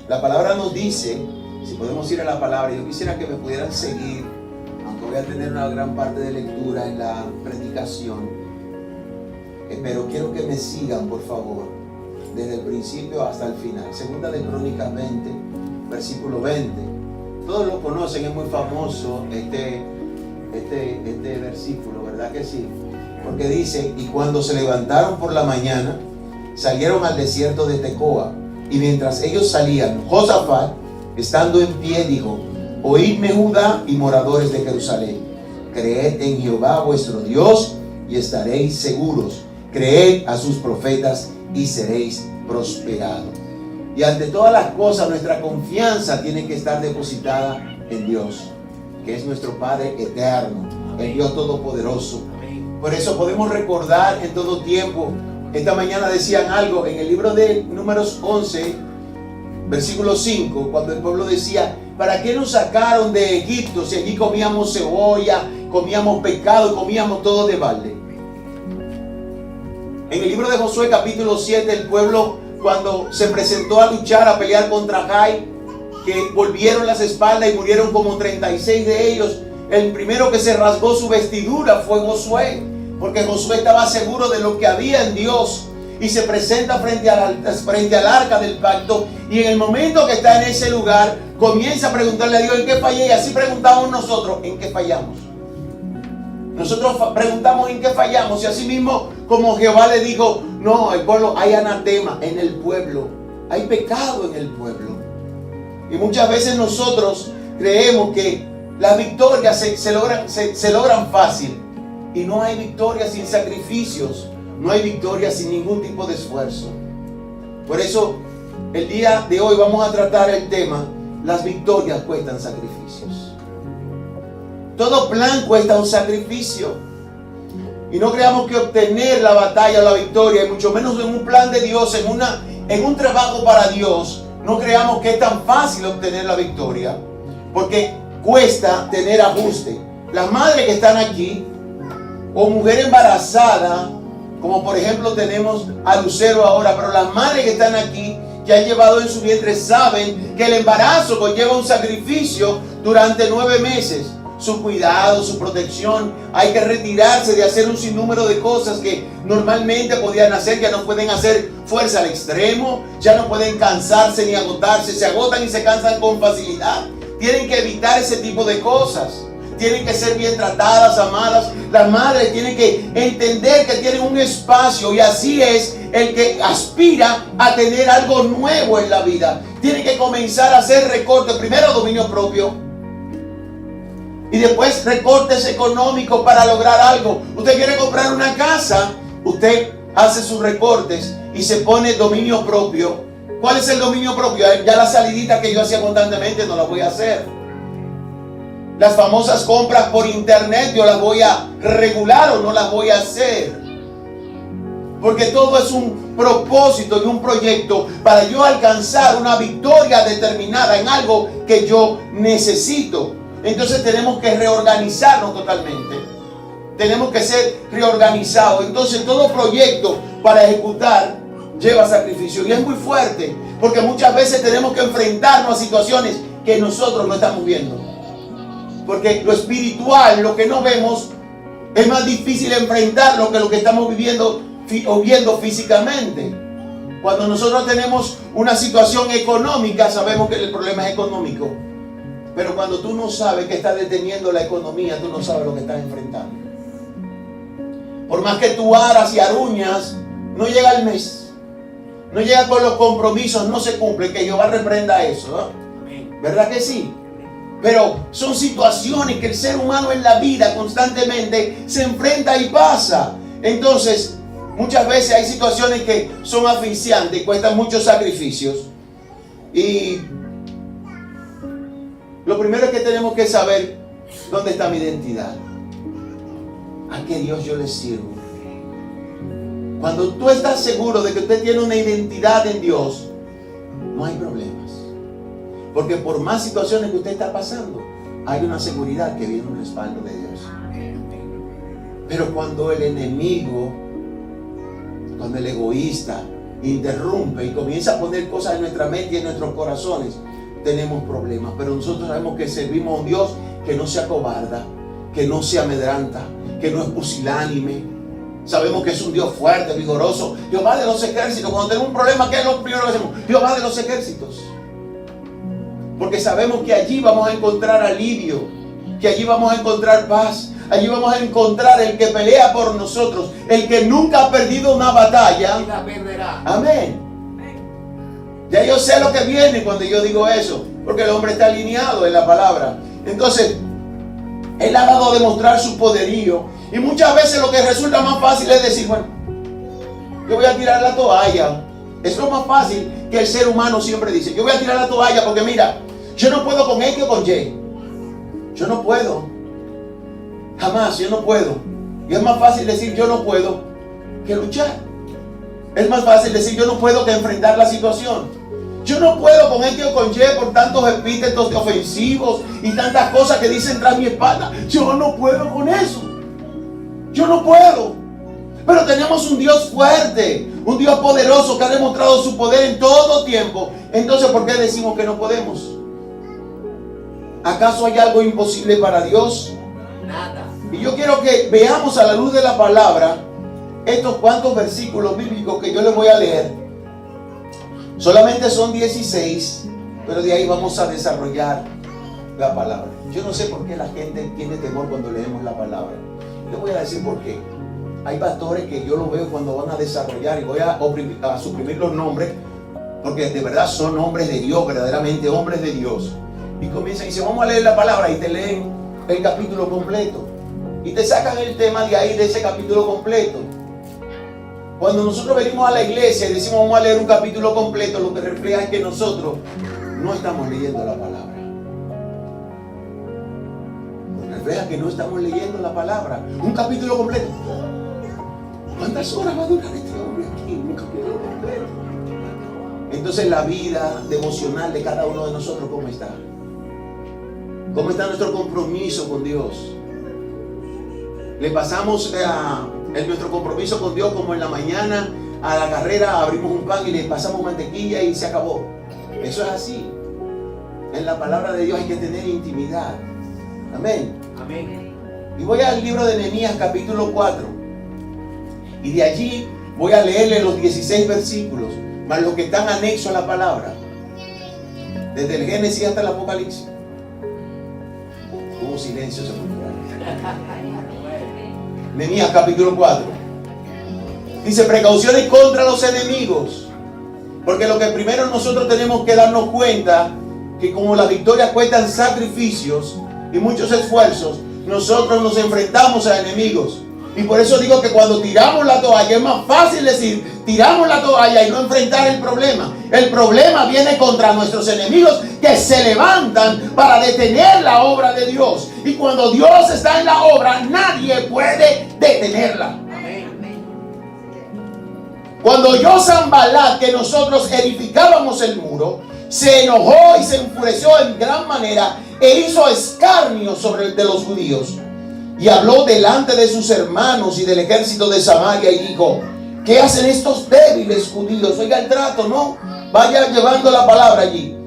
La palabra nos dice, si podemos ir a la palabra, yo quisiera que me pudieran seguir, aunque voy a tener una gran parte de lectura en la predicación, pero quiero que me sigan, por favor, desde el principio hasta el final. Segunda de Crónicas 20, versículo 20. Todos lo conocen, es muy famoso este versículo, ¿verdad que sí? Porque dice: y cuando se levantaron por la mañana, salieron al desierto de Tecoa, y mientras ellos salían, Josafat, estando en pie, dijo: oídme, Judá y moradores de Jerusalén, creed en Jehová vuestro Dios y estaréis seguros, creed a sus profetas y seréis prosperados. Y ante todas las cosas, nuestra confianza tiene que estar depositada en Dios, que es nuestro Padre eterno, el Dios todopoderoso. Por eso podemos recordar en todo tiempo. Esta mañana decían algo en el libro de Números 11, versículo 5, cuando el pueblo decía: ¿para qué nos sacaron de Egipto si allí comíamos cebolla, comíamos pescado, comíamos todo de balde? En el libro de Josué capítulo 7, el pueblo, cuando se presentó a luchar, a pelear contra Jai, que volvieron las espaldas y murieron como 36 de ellos, el primero que se rasgó su vestidura fue Josué, porque Josué estaba seguro de lo que había en Dios, y se presenta frente al arca del pacto, y en el momento que está en ese lugar comienza a preguntarle a Dios: ¿en qué fallé? Y así preguntamos nosotros: ¿en qué fallamos? Nosotros preguntamos en qué fallamos, y así mismo como Jehová le dijo: no, el pueblo, hay anatema en el pueblo, hay pecado en el pueblo. Y muchas veces nosotros creemos que las victorias se logran fácil, y no hay victoria sin sacrificios, no hay victoria sin ningún tipo de esfuerzo. Por eso el día de hoy vamos a tratar el tema: las victorias cuestan sacrificios. Todo plan cuesta un sacrificio. Y no creamos que obtener la batalla o la victoria, y mucho menos en un plan de Dios, en un trabajo para Dios, no creamos que es tan fácil obtener la victoria, porque cuesta tener ajuste. Las madres que están aquí, o mujer embarazada, como por ejemplo tenemos a Lucero ahora, pero las madres que están aquí, que han llevado en su vientre, saben que el embarazo conlleva un sacrificio durante 9 meses. Su cuidado, su protección, hay que retirarse de hacer un sinnúmero de cosas que normalmente podían hacer, ya no pueden hacer fuerza al extremo, ya no pueden cansarse ni agotarse, se agotan y se cansan con facilidad. Tienen que evitar ese tipo de cosas. Tienen que ser bien tratadas, amadas. Las madres tienen que entender que tienen un espacio, y así es el que aspira a tener algo nuevo en la vida. Tiene que comenzar a hacer recortes. Primero dominio propio, y después recortes económicos para lograr algo. Usted quiere comprar una casa, usted hace sus recortes y se pone dominio propio. ¿Cuál es el dominio propio? Ya la salidita que yo hacía constantemente no la voy a hacer. Las famosas compras por internet, yo las voy a regular o no las voy a hacer. Porque todo es un propósito y un proyecto para yo alcanzar una victoria determinada en algo que yo necesito. Entonces tenemos que reorganizarnos totalmente. Tenemos que ser reorganizados. Entonces todo proyecto para ejecutar lleva sacrificio. Y es muy fuerte, porque muchas veces tenemos que enfrentarnos a situaciones que nosotros no estamos viendo. Porque lo espiritual, lo que no vemos, es más difícil enfrentarlo que lo que estamos viviendo o viendo físicamente. Cuando nosotros tenemos una situación económica, sabemos que el problema es económico. Pero cuando tú no sabes que está deteniendo la economía, tú no sabes lo que estás enfrentando. Por más que tú aras y aruñas, no llega el mes. No llega con los compromisos, no se cumple. Que Jehová reprenda eso, ¿no? ¿Verdad que sí? Pero son situaciones que el ser humano en la vida constantemente se enfrenta y pasa. Entonces, muchas veces hay situaciones que son asfixiantes y cuestan muchos sacrificios. Y lo primero es que tenemos que saber dónde está mi identidad. ¿A qué Dios yo le sirvo? Cuando tú estás seguro de que usted tiene una identidad en Dios, no hay problemas. Porque por más situaciones que usted está pasando, hay una seguridad que viene un respaldo de Dios. Pero cuando el enemigo, cuando el egoísta, interrumpe y comienza a poner cosas en nuestra mente y en nuestros corazones, tenemos problemas. Pero nosotros sabemos que servimos a un Dios que no se acobarda, que no se amedranta, que no es pusilánime. Sabemos que es un Dios fuerte, vigoroso. Jehová de los ejércitos. Cuando tenemos un problema, ¿qué es lo primero que hacemos? Jehová de los ejércitos. Porque sabemos que allí vamos a encontrar alivio, que allí vamos a encontrar paz, allí vamos a encontrar el que pelea por nosotros, el que nunca ha perdido una batalla. Y la perderá. Amén. Ya yo sé lo que viene cuando yo digo eso, porque el hombre está alineado en la palabra. Entonces, Él ha dado a demostrar su poderío. Y muchas veces lo que resulta más fácil es decir, bueno, yo voy a tirar la toalla. Es lo más fácil que el ser humano siempre dice. Yo voy a tirar la toalla porque mira, yo no puedo con X o con Y. Yo no puedo. Jamás, yo no puedo. Y es más fácil decir yo no puedo que luchar. Es más fácil decir yo no puedo que enfrentar la situación. Yo no puedo con X o con Y por tantos epítetos ofensivos y tantas cosas que dicen tras mi espalda. Yo no puedo con eso. Yo no puedo. Pero tenemos un Dios fuerte, un Dios poderoso que ha demostrado su poder en todo tiempo. Entonces, ¿por qué decimos que no podemos? ¿Acaso hay algo imposible para Dios? Nada. Y yo quiero que veamos a la luz de la palabra estos cuantos versículos bíblicos que yo les voy a leer. Solamente son 16, pero de ahí vamos a desarrollar la palabra. Yo no sé por qué la gente tiene temor cuando leemos la palabra. Les voy a decir por qué. Hay pastores que yo los veo cuando van a desarrollar y voy a suprimir los nombres, porque de verdad son hombres de Dios, verdaderamente hombres de Dios. Y comienzan y dicen, vamos a leer la palabra, y te leen el capítulo completo. Y te sacan el tema de ahí, de ese capítulo completo. Cuando nosotros venimos a la iglesia y decimos vamos a leer un capítulo completo, lo que refleja es que nosotros no estamos leyendo la palabra. Refleja que no estamos leyendo la palabra. Un capítulo completo. ¿Cuántas horas va a durar este hombre aquí? Un capítulo completo. Entonces la vida devocional de cada uno de nosotros, ¿cómo está? ¿Cómo está nuestro compromiso con Dios? Le pasamos en nuestro compromiso con Dios como en la mañana a la carrera, abrimos un pan y le pasamos mantequilla y se acabó. Eso es así. En la palabra de Dios hay que tener intimidad. Amén. Amén. Y voy al libro de Nehemías capítulo 4. Y de allí voy a leerle los 16 versículos, más los que están anexos a la palabra. Desde el Génesis hasta el Apocalipsis. Hubo silencio sepulcral. Nehemías capítulo 4. Dice, precauciones contra los enemigos. Porque lo que primero nosotros tenemos que darnos cuenta, que como las victorias cuestan sacrificios y muchos esfuerzos, nosotros nos enfrentamos a enemigos. Y por eso digo que cuando tiramos la toalla, es más fácil decir, tiramos la toalla y no enfrentar el problema. El problema viene contra nuestros enemigos que se levantan para detener la obra de Dios. Y cuando Dios está en la obra, nadie puede detenerla. Cuando oyó Sanbalat que nosotros edificábamos el muro, se enojó y se enfureció en gran manera e hizo escarnio sobre de los judíos. Y habló delante de sus hermanos y del ejército de Samaria y dijo, ¿qué hacen estos débiles judíos? Oiga el trato, ¿no? Vaya llevando la palabra allí.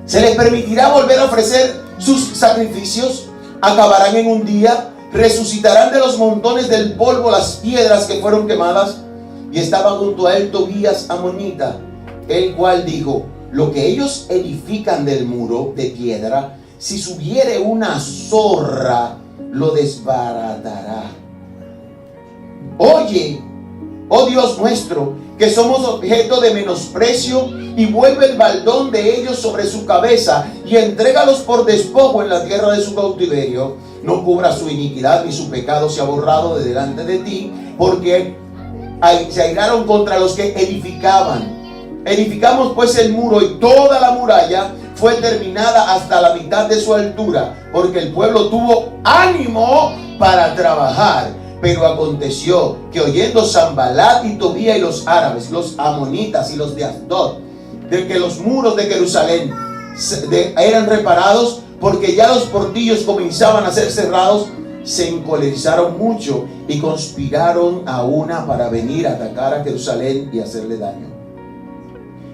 ¿Se les permitirá volver a ofrecer sus sacrificios? Acabarán en un día, resucitarán de los montones del polvo las piedras que fueron quemadas. Y estaba junto a él Tobías amonita, el cual dijo, lo que ellos edifican del muro de piedra, si subiere una zorra, lo desbaratará. Oye, oh Dios nuestro, que somos objeto de menosprecio, y vuelve el baldón de ellos sobre su cabeza, y entrégalos por despojo en la tierra de su cautiverio. No cubra su iniquidad, ni su pecado se ha borrado de delante de ti, porque se airaron contra los que edificaban. Edificamos pues el muro, y toda la muralla fue terminada hasta la mitad de su altura, porque el pueblo tuvo ánimo para trabajar. Pero aconteció que oyendo Sanbalat y Tobía y los árabes, los amonitas y los de Asdod, de que los muros de Jerusalén eran reparados, porque ya los portillos comenzaban a ser cerrados, se encolerizaron mucho y conspiraron a una para venir a atacar a Jerusalén y hacerle daño.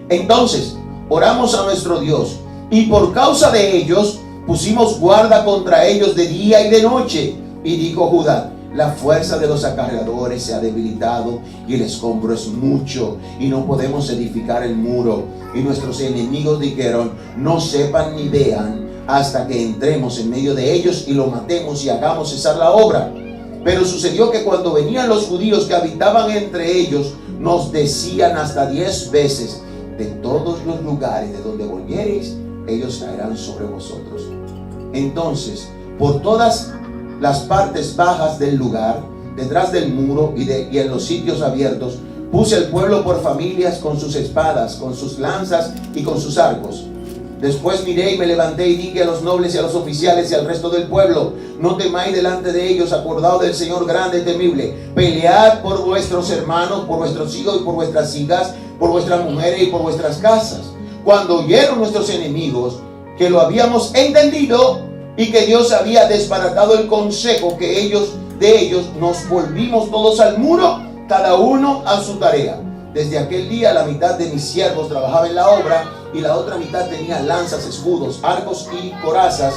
Entonces oramos a nuestro Dios, y por causa de ellos pusimos guarda contra ellos de día y de noche. Y dijo Judá: la fuerza de los acarreadores se ha debilitado y el escombro es mucho y no podemos edificar el muro. Y nuestros enemigos dijeron: no sepan ni vean hasta que entremos en medio de ellos y lo matemos y hagamos cesar la obra. Pero sucedió que cuando venían los judíos que habitaban entre ellos, nos decían hasta 10 veces: de todos los lugares de donde volviereis, ellos caerán sobre vosotros. Entonces, por todas las partes bajas del lugar, detrás del muro y en los sitios abiertos, puse al pueblo por familias con sus espadas, con sus lanzas y con sus arcos. Después miré y me levanté y dije a los nobles y a los oficiales y al resto del pueblo: no temáis delante de ellos, acordaos del Señor grande y temible. Pelead por vuestros hermanos, por vuestros hijos y por vuestras hijas, por vuestras mujeres y por vuestras casas. Cuando oyeron nuestros enemigos que lo habíamos entendido y que Dios había desbaratado el consejo de ellos, nos volvimos todos al muro, cada uno a su tarea. Desde aquel día la mitad de mis siervos trabajaba en la obra y la otra mitad tenía lanzas, escudos, arcos y corazas.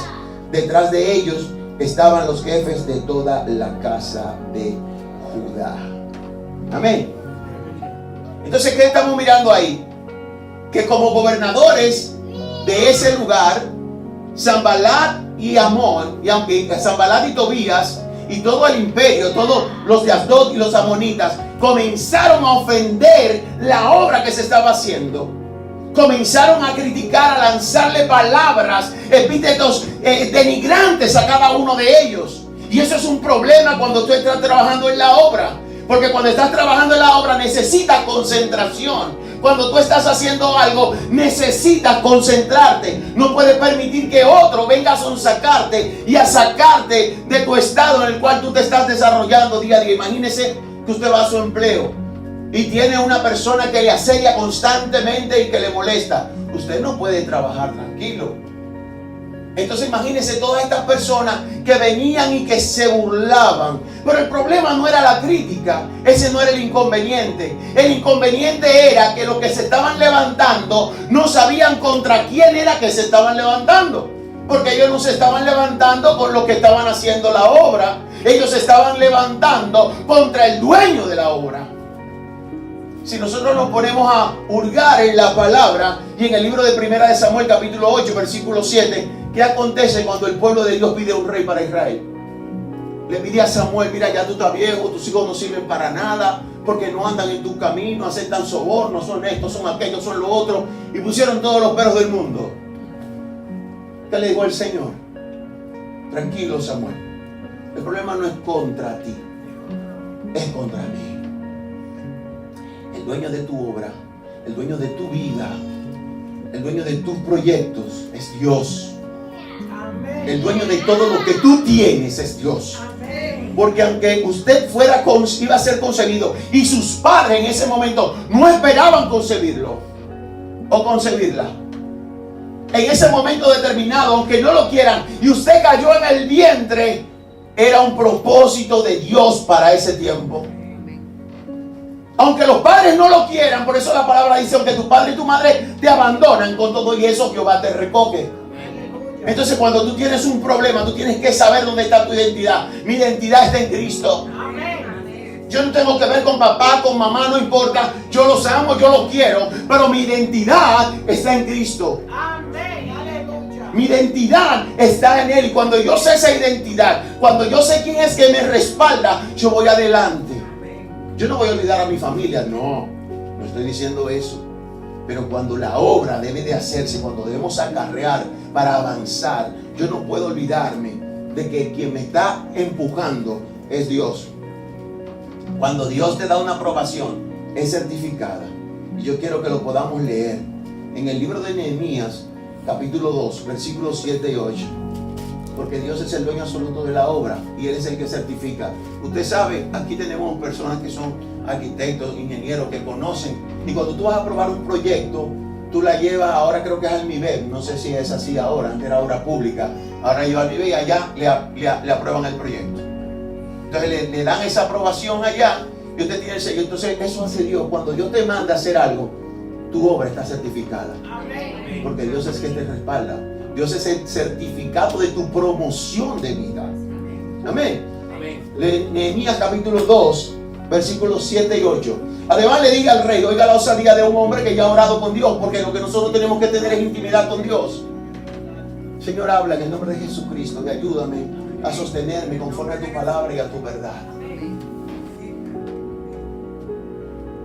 Detrás de ellos estaban los jefes de toda la casa de Judá. Amén. Entonces, ¿qué estamos mirando ahí? Que como gobernadores de ese lugar, Sanbalat y Amón, y aunque Sanbalat y Tobías y todo el imperio, todos los de Asdod y los amonitas, comenzaron a ofender la obra que se estaba haciendo. Comenzaron a criticar, a lanzarle palabras, epítetos denigrantes a cada uno de ellos. Y eso es un problema cuando tú estás trabajando en la obra. Porque cuando estás trabajando en la obra necesitas concentración. Cuando tú estás haciendo algo necesitas concentrarte. No puedes permitir que otro venga a sonsacarte y a sacarte de tu estado en el cual tú te estás desarrollando día a día. Imagínese que usted va a su empleo y tiene una persona que le asedia constantemente y que le molesta. Usted no puede trabajar tranquilo. Entonces imagínense todas estas personas que venían y que se burlaban. Pero el problema no era la crítica, ese no era el inconveniente. El inconveniente era que los que se estaban levantando no sabían contra quién era que se estaban levantando. Porque ellos no se estaban levantando con los que estaban haciendo la obra. Ellos se estaban levantando contra el dueño de la obra. Si nosotros nos ponemos a hurgar en la palabra y en el libro de Primera de Samuel capítulo 8 versículo 7, ¿qué acontece cuando el pueblo de Dios pide un rey para Israel? Le pide a Samuel: mira, ya tú estás viejo, tus hijos no sirven para nada, porque no andan en tu camino, aceptan sobornos, son estos, son aquellos, son lo otro, y pusieron todos los peros del mundo. ¿Qué le dijo el Señor? Tranquilo, Samuel, el problema no es contra ti, es contra mí. El dueño de tu obra, el dueño de tu vida, el dueño de tus proyectos es Dios. El dueño de todo lo que tú tienes es Dios. Porque aunque usted iba a ser concebido y sus padres en ese momento no esperaban concebirlo o concebirla, en ese momento determinado, aunque no lo quieran, y usted cayó en el vientre, era un propósito de Dios para ese tiempo. Aunque los padres no lo quieran, por eso la palabra dice: aunque tu padre y tu madre te abandonan, con todo y eso Jehová te recoge. Entonces, cuando tú tienes un problema, tú tienes que saber dónde está tu identidad. Mi identidad está en Cristo. Yo no tengo que ver con papá, con mamá, no importa. Yo los amo, yo los quiero, pero mi identidad está en Cristo. Mi identidad está en Él. Y cuando yo sé esa identidad, cuando yo sé quién es que me respalda, yo voy adelante. Yo no voy a olvidar a mi familia, no estoy diciendo eso. Pero cuando la obra debe de hacerse, cuando debemos acarrear para avanzar, yo no puedo olvidarme de que quien me está empujando es Dios. Cuando Dios te da una aprobación, es certificada. Y yo quiero que lo podamos leer en el libro de Nehemías, capítulo 2, versículos 7 y 8. Porque Dios es el dueño absoluto de la obra y Él es el que certifica. Usted sabe, aquí tenemos personas que son arquitectos, ingenieros, que conocen. Y cuando tú vas a aprobar un proyecto, tú la llevas, ahora creo que es al MIBEM, no sé si es así ahora, antes era obra pública. Ahora lleva al MIBEM y allá le aprueban el proyecto. Entonces le dan esa aprobación allá y usted tiene el sello. Entonces eso hace Dios. Cuando Dios te manda a hacer algo, tu obra está certificada. Porque Dios es quien te respalda. Dios es el certificado de tu promoción de vida. Amén. Nehemías capítulo 2, versículos 7 y 8. Además le diga al rey, oiga la osadía de un hombre que ya ha orado con Dios, porque lo que nosotros tenemos que tener es intimidad con Dios. Señor, habla en el nombre de Jesucristo y ayúdame a sostenerme conforme a tu palabra y a tu verdad.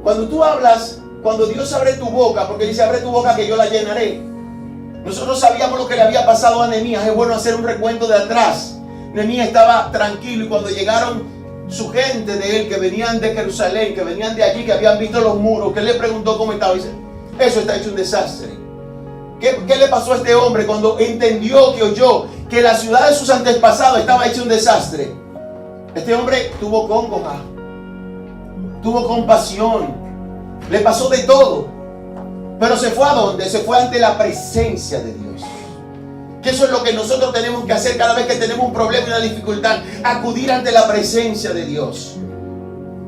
Cuando tú hablas, cuando Dios abre tu boca, porque dice abre tu boca que yo la llenaré. Nosotros sabíamos lo que le había pasado a Nehemías. Es bueno hacer un recuento de atrás. Nehemías estaba tranquilo y cuando llegaron su gente de él, que venían de Jerusalén, que venían de allí, que habían visto los muros, que él le preguntó cómo estaba, dice, eso está hecho un desastre. ¿Qué le pasó a este hombre cuando entendió, que oyó que la ciudad de sus antepasados estaba hecha un desastre? Este hombre tuvo congoja, tuvo compasión, le pasó de todo, pero se fue a ¿dónde? Se fue ante la presencia de Dios. Que eso es lo que nosotros tenemos que hacer cada vez que tenemos un problema y una dificultad, acudir ante la presencia de Dios.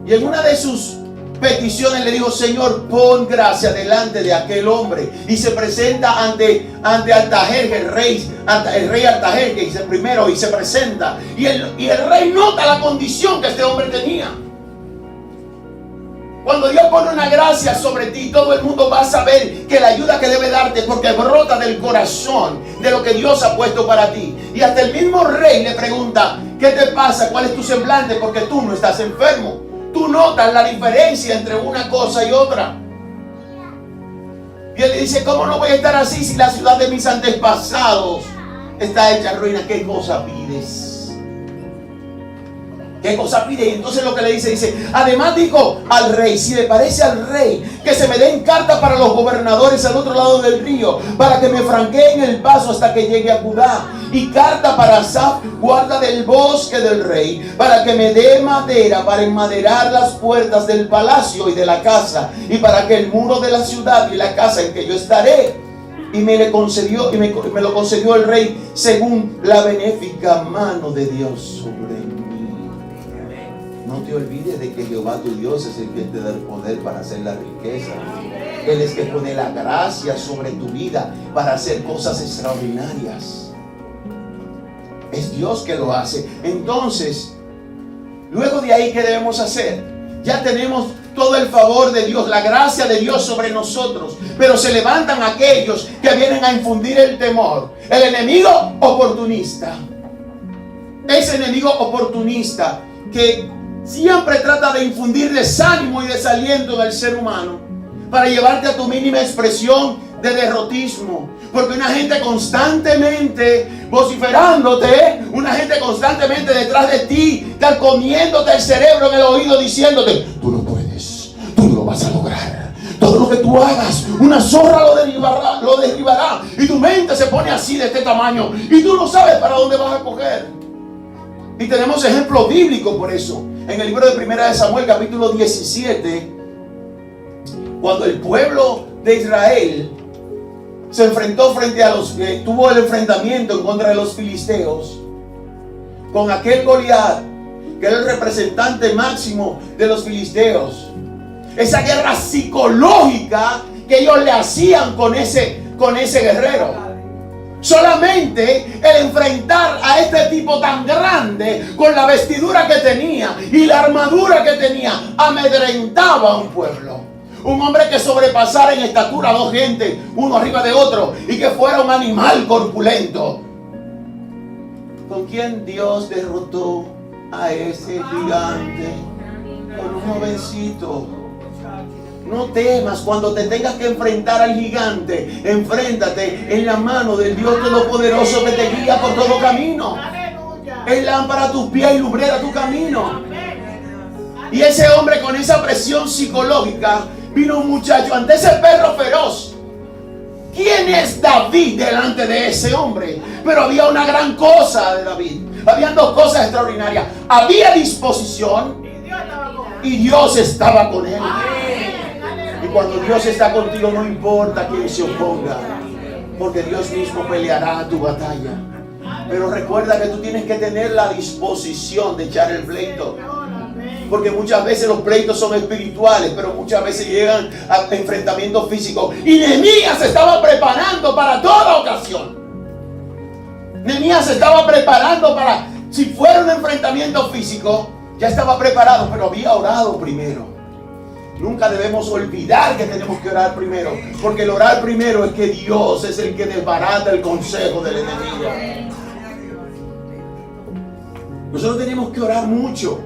Y en una de sus peticiones le dijo, Señor, pon gracia delante de aquel hombre. Y se presenta ante Artajerjes, el rey Artajerjes primero, y se presenta. Y el rey nota la condición que este hombre tenía. Cuando Dios pone una gracia sobre ti, todo el mundo va a saber que la ayuda que debe darte, porque brota del corazón de lo que Dios ha puesto para ti. Y hasta el mismo rey le pregunta, ¿qué te pasa? ¿Cuál es tu semblante? Porque tú no estás enfermo. Tú notas la diferencia entre una cosa y otra. Y él le dice, ¿cómo no voy a estar así si la ciudad de mis antepasados está hecha ruina? ¿Qué cosa pides? ¿Qué cosa pide? Y entonces lo que le dice, además dijo al rey, si le parece al rey que se me den cartas para los gobernadores al otro lado del río, para que me franqueen el paso hasta que llegue a Judá, y carta para Asaf, guarda del bosque del rey, para que me dé madera para enmaderar las puertas del palacio y de la casa, y para que el muro de la ciudad y la casa en que yo estaré. Y me lo concedió el rey según la benéfica mano de Dios sobre mí. No te olvides de que Jehová tu Dios es el que te da el poder para hacer la riqueza. Él es el que pone la gracia sobre tu vida para hacer cosas extraordinarias. Es Dios que lo hace. Entonces, luego de ahí, ¿qué debemos hacer? Ya tenemos todo el favor de Dios, la gracia de Dios sobre nosotros. Pero se levantan aquellos que vienen a infundir el temor. El enemigo oportunista. Ese enemigo oportunista que siempre trata de infundir desánimo y desaliento en el ser humano para llevarte a tu mínima expresión de derrotismo. Porque una gente constantemente vociferándote, una gente constantemente detrás de ti, carcomiéndote el cerebro en el oído, diciéndote, tú no puedes, tú no lo vas a lograr. Todo lo que tú hagas, una zorra lo derribará. Y tu mente se pone así de este tamaño y tú no sabes para dónde vas a coger. Y tenemos ejemplos bíblicos por eso. En el libro de 1 de Samuel, capítulo 17, cuando el pueblo de Israel se enfrentó tuvo el enfrentamiento en contra de los filisteos, con aquel Goliat, que era el representante máximo de los filisteos. Esa guerra psicológica que ellos le hacían con ese guerrero. Solamente el enfrentar a este tipo tan grande, con la vestidura que tenía y la armadura que tenía, amedrentaba a un pueblo. Un hombre que sobrepasara en estatura a dos gentes, uno arriba de otro, y que fuera un animal corpulento. ¿Con quién Dios derrotó a ese gigante? Con un jovencito. No temas cuando te tengas que enfrentar al gigante. Enfréntate en la mano del Dios Todopoderoso que te guía por todo camino. Es lámpara a tus pies y lumbrera tu camino. Y ese hombre, con esa presión psicológica, vino un muchacho ante ese perro feroz. ¿Quién es David delante de ese hombre? Pero había una gran cosa de David. Habían dos cosas extraordinarias. Había disposición y Dios estaba con él. Y cuando Dios está contigo, no importa quién se oponga, porque Dios mismo peleará tu batalla. Pero recuerda que tú tienes que tener la disposición de echar el pleito. Porque muchas veces los pleitos son espirituales, pero muchas veces llegan a enfrentamientos físicos. Y Nehemías se estaba preparando para toda ocasión. Nehemías se estaba preparando para, si fuera un enfrentamiento físico, ya estaba preparado, pero había orado primero. Nunca debemos olvidar que tenemos que orar primero, porque el orar primero es que Dios es el que desbarata el consejo del enemigo. Nosotros tenemos que orar mucho,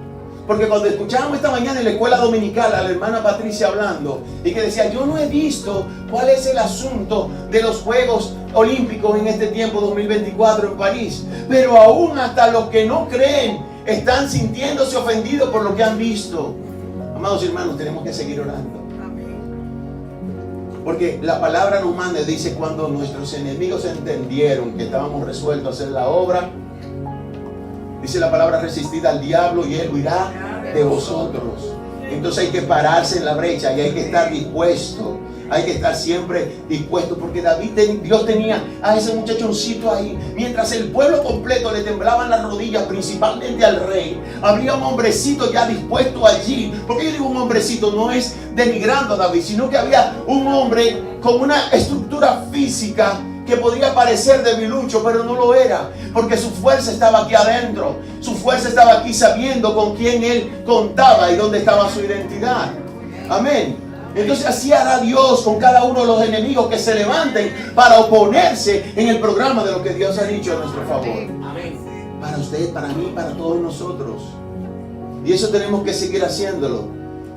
porque cuando escuchábamos esta mañana en la escuela dominical a la hermana Patricia hablando, y que decía, yo no he visto cuál es el asunto de los Juegos Olímpicos en este tiempo 2024 en París, pero aún hasta los que no creen están sintiéndose ofendidos por lo que han visto. Amados hermanos, tenemos que seguir orando, porque la palabra nos manda, dice, cuando nuestros enemigos entendieron que estábamos resueltos a hacer la obra, dice la palabra, resistid al diablo y él huirá de vosotros. Entonces hay que pararse en la brecha y hay que estar dispuesto. Hay que estar siempre dispuesto, porque Dios tenía a ese muchachoncito ahí. Mientras el pueblo completo le temblaban las rodillas, principalmente al rey, había un hombrecito ya dispuesto allí. Porque yo digo un hombrecito, no es denigrando a David, sino que había un hombre con una estructura física que podría parecer debilucho, pero no lo era, porque su fuerza estaba aquí adentro. Su fuerza estaba aquí sabiendo con quién él contaba y dónde estaba su identidad. Amén. Entonces así hará Dios con cada uno de los enemigos que se levanten para oponerse en el programa de lo que Dios ha dicho a nuestro favor. Amén. Para usted, para mí, para todos nosotros. Y eso tenemos que seguir haciéndolo.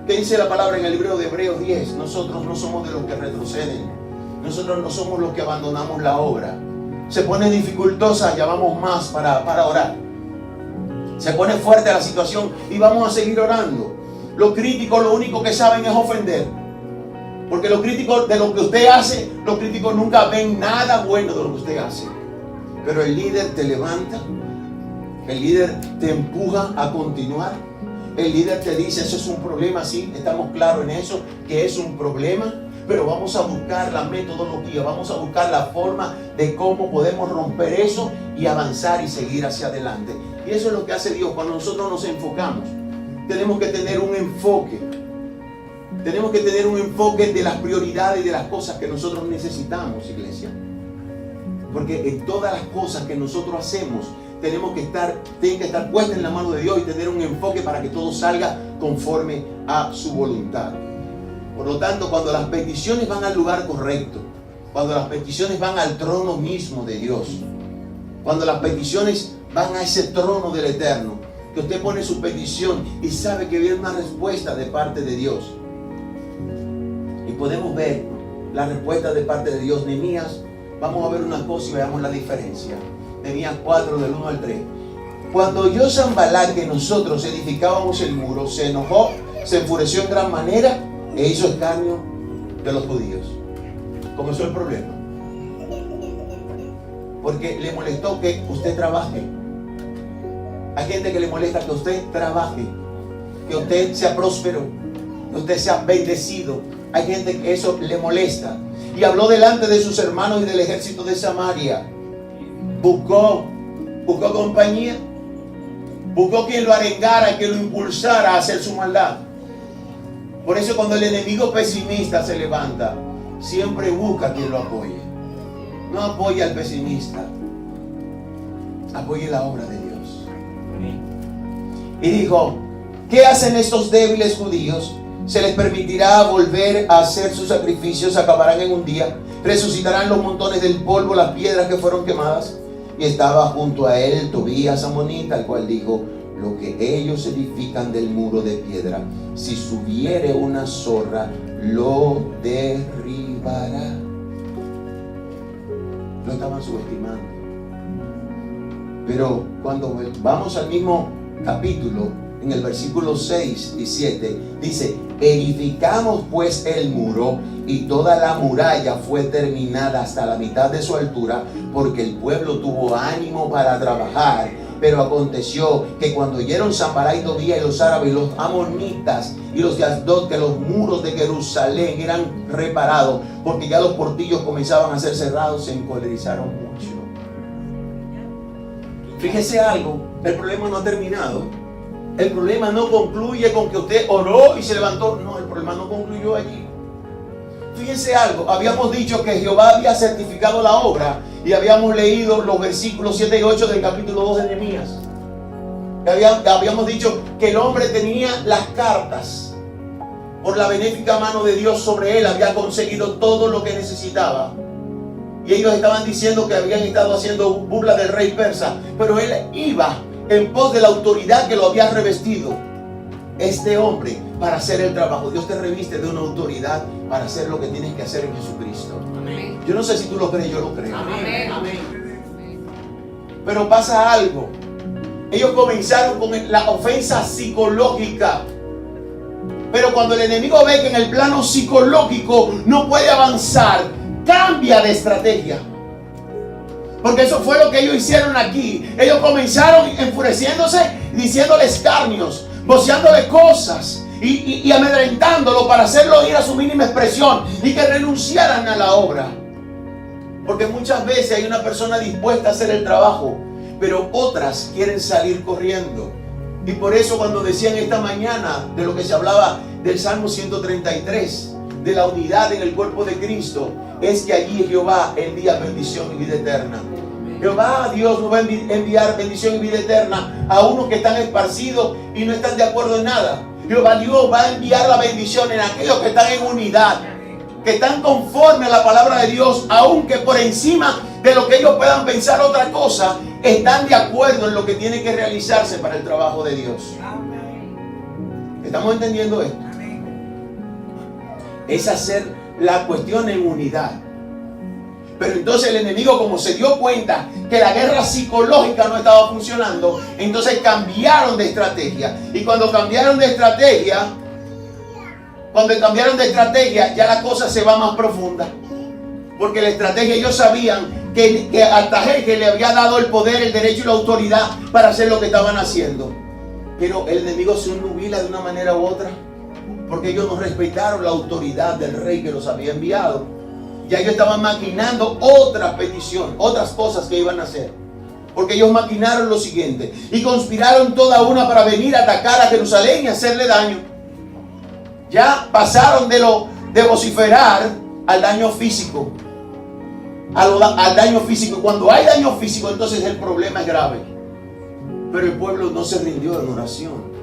¿Qué dice la palabra en el libro de Hebreos 10? Nosotros no somos de los que retroceden. Nosotros no somos los que abandonamos la obra. Se pone dificultosa, llamamos más para orar. Se pone fuerte la situación y vamos a seguir orando. Los críticos lo único que saben es ofender. Porque los críticos de lo que usted hace, los críticos nunca ven nada bueno de lo que usted hace. Pero el líder te levanta, el líder te empuja a continuar. El líder te dice, eso es un problema, sí, estamos claros en eso, que es un problema. Pero vamos a buscar la metodología, vamos a buscar la forma de cómo podemos romper eso y avanzar y seguir hacia adelante. Y eso es lo que hace Dios cuando nosotros nos enfocamos. Tenemos que tener un enfoque. Tenemos que tener un enfoque de las prioridades y de las cosas que nosotros necesitamos, iglesia. Porque en todas las cosas que nosotros hacemos, tienen que estar puestas en la mano de Dios y tener un enfoque para que todo salga conforme a su voluntad. Por lo tanto, cuando las peticiones van al lugar correcto, cuando las peticiones van al trono mismo de Dios, cuando las peticiones van a ese trono del Eterno, que usted pone su petición y sabe que viene una respuesta de parte de Dios. Y podemos ver la respuesta de parte de Dios. Nehemías, vamos a ver una cosa y veamos la diferencia. Nehemías 4, del 1 al 3. Cuando oyó Sanbalat que nosotros edificábamos el muro, se enojó, se enfureció en gran manera e hizo escarnio de los judíos. Comenzó el problema. Porque le molestó que usted trabaje. Hay gente que le molesta que usted trabaje, que usted sea próspero, que usted sea bendecido. Hay gente que eso le molesta. Y habló delante de sus hermanos y del ejército de Samaria. Buscó compañía. Buscó quien lo arengara, quien lo impulsara a hacer su maldad. Por eso cuando el enemigo pesimista se levanta, siempre busca quien lo apoye. No apoye al pesimista, apoye la obra de Dios. Y dijo, ¿qué hacen estos débiles judíos? Se les permitirá volver a hacer sus sacrificios, acabarán en un día, resucitarán los montones del polvo, las piedras que fueron quemadas. Y estaba junto a él Tobías amonita, el cual dijo, lo que ellos edifican del muro de piedra, si subiere una zorra, lo derribará. Lo estaban subestimando. Pero cuando vamos al mismo capítulo, en el versículo 6 y 7, dice, edificamos pues el muro, y toda la muralla fue terminada hasta la mitad de su altura, porque el pueblo tuvo ánimo para trabajar. Pero aconteció que cuando oyeron Sanbalat y Tobías y los árabes y los amonitas y los de Asdod, que los muros de Jerusalén eran reparados, porque ya los portillos comenzaban a ser cerrados, se encolerizaron mucho. Fíjese algo, el problema no ha terminado. El problema no concluye con que usted oró y se levantó. No, el problema no concluyó allí. Fíjense algo, habíamos dicho que Jehová había certificado la obra y habíamos leído los versículos 7 y 8 del capítulo 2 de Nehemías. Habíamos dicho que el hombre tenía las cartas. Por la benéfica mano de Dios sobre él había conseguido todo lo que necesitaba. Y ellos estaban diciendo que habían estado haciendo burla del rey persa, pero él iba en pos de la autoridad que lo había revestido este hombre para hacer el trabajo. Dios te reviste de una autoridad para hacer lo que tienes que hacer en Jesucristo. Amén. Yo no sé si tú lo crees, yo lo creo. Amén. Amén. Pero pasa algo. Ellos comenzaron con la ofensa psicológica. Pero cuando el enemigo ve que en el plano psicológico no puede avanzar, cambia de estrategia. Porque eso fue lo que ellos hicieron aquí. Ellos comenzaron enfureciéndose, diciéndole escarnios, voceándole cosas y amedrentándolo para hacerlo ir a su mínima expresión y que renunciaran a la obra. Porque muchas veces hay una persona dispuesta a hacer el trabajo, pero otras quieren salir corriendo. Y por eso cuando decían esta mañana de lo que se hablaba del Salmo 133, de la unidad en el cuerpo de Cristo, es que allí Jehová envía bendición y vida eterna. Jehová, Dios, no va a enviar bendición y vida eterna a unos que están esparcidos y no están de acuerdo en nada. Jehová, Dios va a enviar la bendición en aquellos que están en unidad, que están conforme a la palabra de Dios, aunque por encima de lo que ellos puedan pensar otra cosa, están de acuerdo en lo que tiene que realizarse para el trabajo de Dios. ¿Estamos entendiendo esto? Es hacer la cuestión en unidad. Pero entonces el enemigo, como se dio cuenta que la guerra psicológica no estaba funcionando, entonces cambiaron de estrategia. Y cuando cambiaron de estrategia, ya la cosa se va más profunda. Porque la estrategia, ellos sabían que Artajerjes le había dado el poder, el derecho y la autoridad para hacer lo que estaban haciendo. Pero el enemigo se nubila de una manera u otra, porque ellos no respetaron la autoridad del rey que los había enviado. Ya ellos estaban maquinando otra petición, otras cosas que iban a hacer. Porque ellos maquinaron lo siguiente: y conspiraron toda una para venir a atacar a Jerusalén y hacerle daño. Ya pasaron de vociferar al daño físico. Al daño físico. Cuando hay daño físico, entonces el problema es grave. Pero el pueblo no se rindió en oración.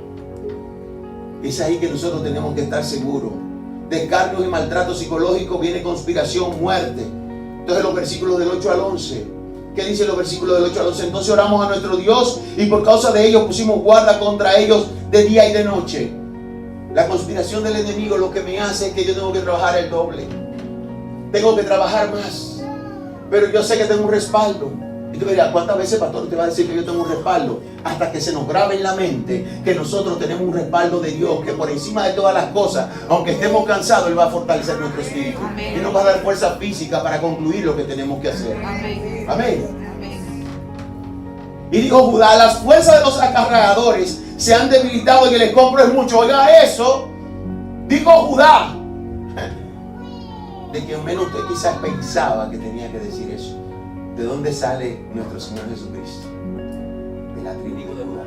Es ahí que nosotros tenemos que estar seguros. De escarnios y maltrato psicológico viene conspiración, muerte. Entonces los versículos del 8 al 11. ¿Qué dicen los versículos del 8 al 11? Entonces oramos a nuestro Dios y por causa de ellos pusimos guarda contra ellos de día y de noche. La conspiración del enemigo lo que me hace es que yo tengo que trabajar el doble. Tengo que trabajar más. Pero yo sé que tengo un respaldo. Y tú me dirás, ¿cuántas veces, pastor, te va a decir que yo tengo un respaldo? Hasta que se nos grabe en la mente que nosotros tenemos un respaldo de Dios, que por encima de todas las cosas, aunque estemos cansados, Él va a fortalecer nuestro espíritu. Amén. Y nos va a dar fuerza física para concluir lo que tenemos que hacer. Amén. Amén. Y dijo Judá: las fuerzas de los acarreadores se han debilitado y el escombro es mucho. Oiga eso. Dijo Judá. De quien menos usted quizás pensaba que tenía que decir eso. ¿De dónde sale nuestro Señor Jesucristo? De la tribu de Judá.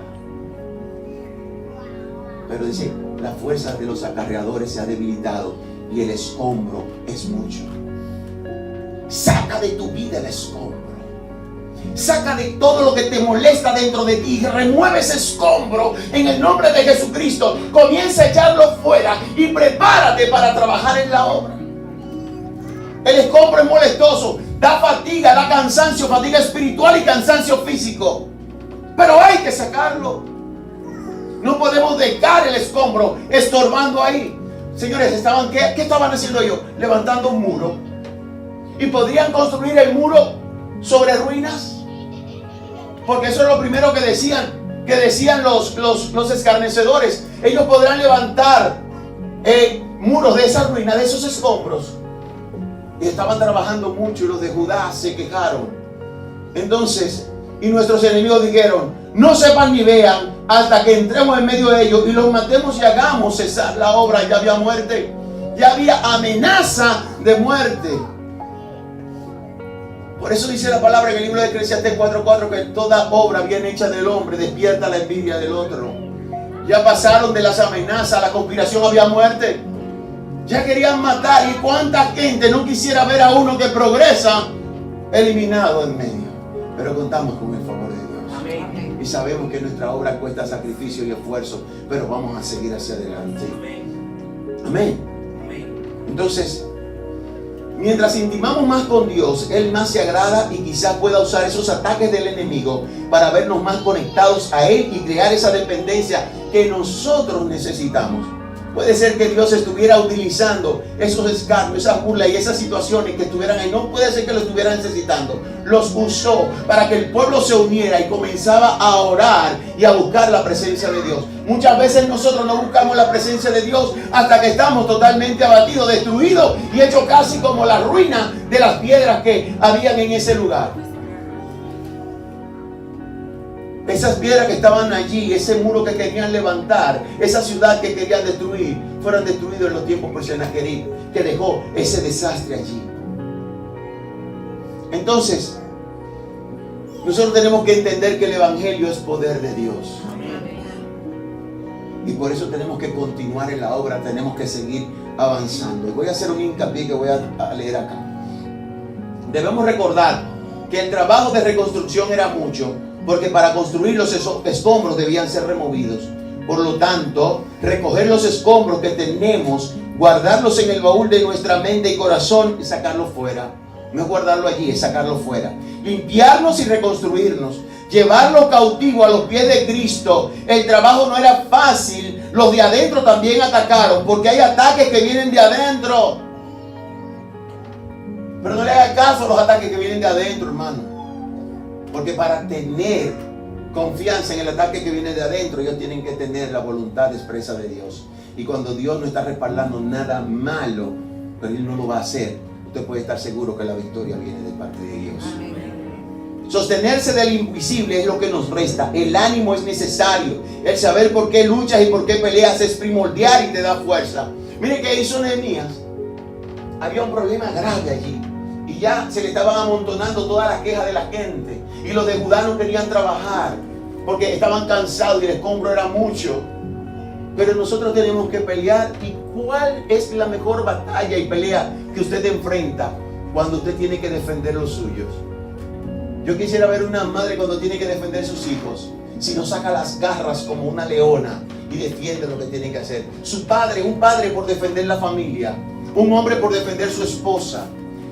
Pero dice: la fuerza de los acarreadores se ha debilitado y el escombro es mucho. Saca de tu vida el escombro. Saca de todo lo que te molesta dentro de ti. Remueve ese escombro en el nombre de Jesucristo. Comienza a echarlo fuera y prepárate para trabajar en la obra. El escombro es molestoso, da fatiga, da cansancio, fatiga espiritual y cansancio físico. Pero hay que sacarlo. No podemos dejar el escombro estorbando ahí. Señores, ¿qué estaban haciendo ellos? Levantando un muro. ¿Y podrían construir el muro sobre ruinas? Porque eso es lo primero que decían los escarnecedores. Ellos podrán levantar muros de esas ruinas, de esos escombros. Y estaban trabajando mucho y los de Judá se quejaron. Entonces, y nuestros enemigos dijeron: no sepan ni vean hasta que entremos en medio de ellos y los matemos y hagamos cesar la obra. Ya había muerte, ya había amenaza de muerte. Por eso dice la palabra en el libro de Eclesiastés 4:4 que toda obra bien hecha del hombre despierta la envidia del otro. Ya pasaron de las amenazas a la conspiración, había muerte. Ya querían matar. ¿Y cuánta gente no quisiera ver a uno que progresa eliminado en medio? Pero contamos con el favor de Dios. Amén. Y sabemos que nuestra obra cuesta sacrificio y esfuerzo, pero vamos a seguir hacia adelante. Amén. Entonces, mientras intimamos más con Dios, Él más se agrada y quizás pueda usar esos ataques del enemigo para vernos más conectados a Él y crear esa dependencia que nosotros necesitamos. Puede ser que Dios estuviera utilizando esos escarnios, esas burlas y esas situaciones que estuvieran ahí. No puede ser que lo estuviera necesitando. Los usó para que el pueblo se uniera y comenzaba a orar y a buscar la presencia de Dios. Muchas veces nosotros no buscamos la presencia de Dios hasta que estamos totalmente abatidos, destruidos y hechos casi como la ruina de las piedras que habían en ese lugar. Esas piedras que estaban allí, ese muro que querían levantar, esa ciudad que querían destruir, fueron destruidos en los tiempos de Sennacherib, que dejó ese desastre allí. Entonces, nosotros tenemos que entender que el Evangelio es poder de Dios. Y por eso tenemos que continuar en la obra, tenemos que seguir avanzando. Y voy a hacer un hincapié que voy a leer acá. Debemos recordar que el trabajo de reconstrucción era mucho, porque para construir los escombros debían ser removidos. Por lo tanto, recoger los escombros que tenemos, guardarlos en el baúl de nuestra mente y corazón y sacarlos fuera. No es guardarlo allí, es sacarlo fuera. Limpiarnos y reconstruirnos. Llevarlo cautivo a los pies de Cristo. El trabajo no era fácil. Los de adentro también atacaron, porque hay ataques que vienen de adentro. Pero no le haga caso a los ataques que vienen de adentro, hermano. Porque para tener confianza en el ataque que viene de adentro, ellos tienen que tener la voluntad expresa de Dios. Y cuando Dios no está respaldando nada malo, pero Él no lo va a hacer, usted puede estar seguro que la victoria viene de parte de Dios. Sostenerse del invisible es lo que nos resta. El ánimo es necesario. El saber por qué luchas y por qué peleas es primordial y te da fuerza. Mire que hizo Nehemías. Había un problema grave allí. Y ya se le estaban amontonando todas las quejas de la gente. Y los de Judá no querían trabajar porque estaban cansados y el escombro era mucho. Pero nosotros tenemos que pelear. ¿Y cuál es la mejor batalla y pelea que usted enfrenta cuando usted tiene que defender los suyos? Yo quisiera ver una madre cuando tiene que defender sus hijos, si no saca las garras como una leona y defiende lo que tiene que hacer. Su padre, un padre por defender la familia, un hombre por defender su esposa,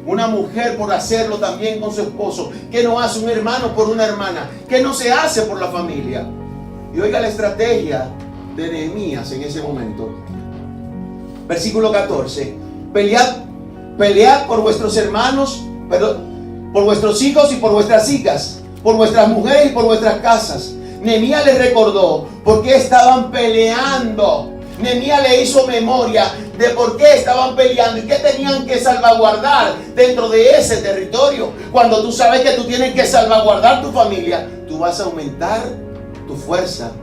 una mujer por hacerlo también con su esposo. ¿Qué no hace un hermano por una hermana? ¿Qué no se hace por la familia? Y oiga la estrategia de Nehemías en ese momento. Versículo 14. Pelead por vuestros hermanos, por vuestros hijos y por vuestras hijas, por vuestras mujeres y por vuestras casas. Nehemías les recordó por qué estaban peleando. Nehemías le hizo memoria de por qué estaban peleando y qué tenían que salvaguardar dentro de ese territorio. Cuando tú sabes que tú tienes que salvaguardar tu familia, tú vas a aumentar tu fuerza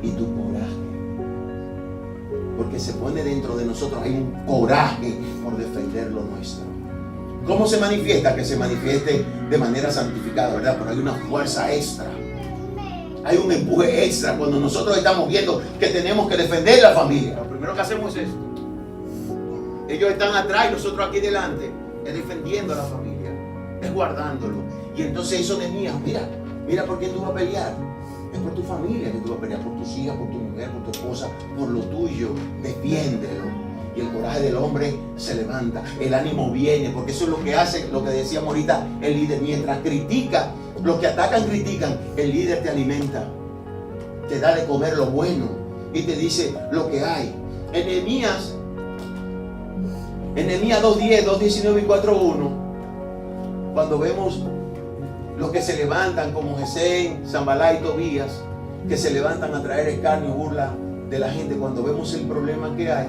y tu coraje. Porque se pone dentro de nosotros, hay un coraje por defender lo nuestro. ¿Cómo se manifiesta? Que se manifieste de manera santificada, ¿verdad? Pero hay una fuerza extra. Hay un empuje extra cuando nosotros estamos viendo que tenemos que defender la familia. Lo primero que hacemos es esto. Ellos están atrás y nosotros aquí delante. Es defendiendo a la familia. Es guardándolo. Y entonces hizo Nehemías, mira por quién tú vas a pelear. Es por tu familia que tú vas a pelear. Por tus hijas, por tu mujer, por tu esposa, por lo tuyo. Defiéndelo. Y el coraje del hombre se levanta. El ánimo viene. Porque eso es lo que hace, lo que decíamos ahorita, el líder. Mientras critica, los que atacan critican, el líder te alimenta, te da de comer lo bueno y te dice lo que hay. En Nehemías 2:10, 2:19 y 4:1, cuando vemos los que se levantan como Gesén, Sanballat y Tobías, que se levantan a traer escarnio y burla de la gente, cuando vemos el problema que hay,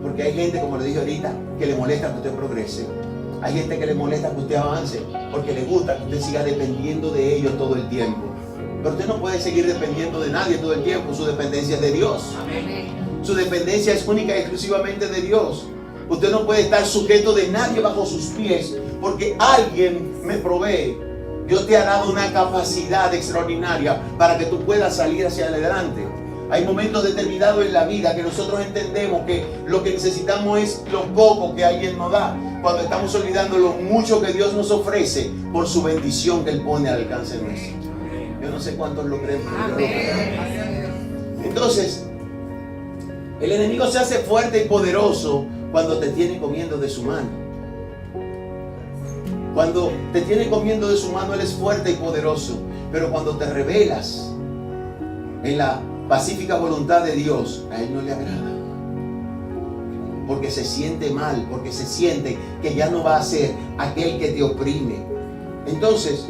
porque hay gente, como le dije ahorita, que le molesta que usted progrese. Hay gente que le molesta que usted avance porque le gusta que usted siga dependiendo de ellos todo el tiempo. Pero usted no puede seguir dependiendo de nadie todo el tiempo. Su dependencia es de Dios. Amén. Su dependencia es única y exclusivamente de Dios. Usted no puede estar sujeto de nadie bajo sus pies, porque alguien me provee. Dios te ha dado una capacidad extraordinaria para que tú puedas salir hacia adelante. Hay momentos determinados en la vida que nosotros entendemos que lo que necesitamos es lo poco que alguien nos da, cuando estamos olvidando lo mucho que Dios nos ofrece por su bendición que Él pone al alcance nuestro. Yo no sé cuántos lo creen, pero yo lo creo. Entonces, el enemigo se hace fuerte y poderoso cuando te tiene comiendo de su mano. Cuando te tiene comiendo de su mano, Él es fuerte y poderoso. Pero cuando te rebelas en la pacífica voluntad de Dios, a Él no le agrada. Porque se siente mal, porque se siente que ya no va a ser aquel que te oprime. Entonces,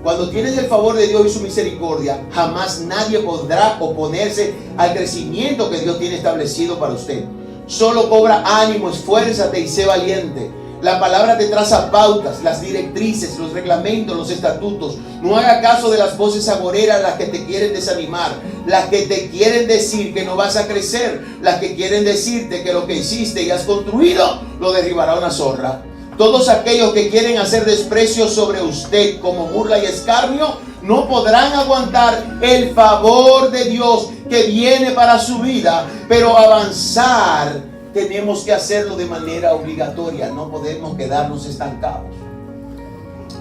cuando tienes el favor de Dios y su misericordia, jamás nadie podrá oponerse al crecimiento que Dios tiene establecido para usted. Solo cobra ánimo, esfuérzate y sé valiente. La palabra te traza pautas, las directrices, los reglamentos, los estatutos. No haga caso de las voces agoreras, las que te quieren desanimar, las que te quieren decir que no vas a crecer, las que quieren decirte que lo que hiciste y has construido lo derribará una zorra. Todos aquellos que quieren hacer desprecio sobre usted como burla y escarnio no podrán aguantar el favor de Dios que viene para su vida, pero avanzar tenemos que hacerlo de manera obligatoria. No podemos quedarnos estancados.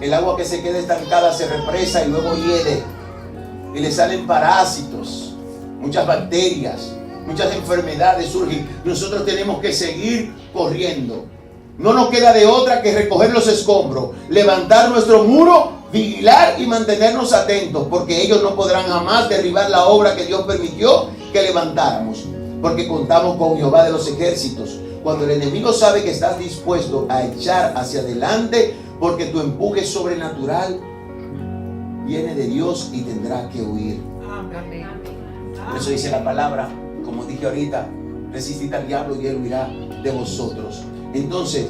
El agua que se queda estancada se represa y luego hiede y le salen parásitos, muchas bacterias, muchas enfermedades surgen. Nosotros tenemos que seguir corriendo. No nos queda de otra que recoger los escombros, levantar nuestro muro, vigilar y mantenernos atentos, porque ellos no podrán jamás derribar la obra que Dios permitió que levantáramos, porque contamos con Jehová de los ejércitos. Cuando el enemigo sabe que estás dispuesto a echar hacia adelante, porque tu empuje sobrenatural viene de Dios y tendrá que huir. Por eso dice la palabra, como dije ahorita, resistid al diablo y él huirá de vosotros. Entonces,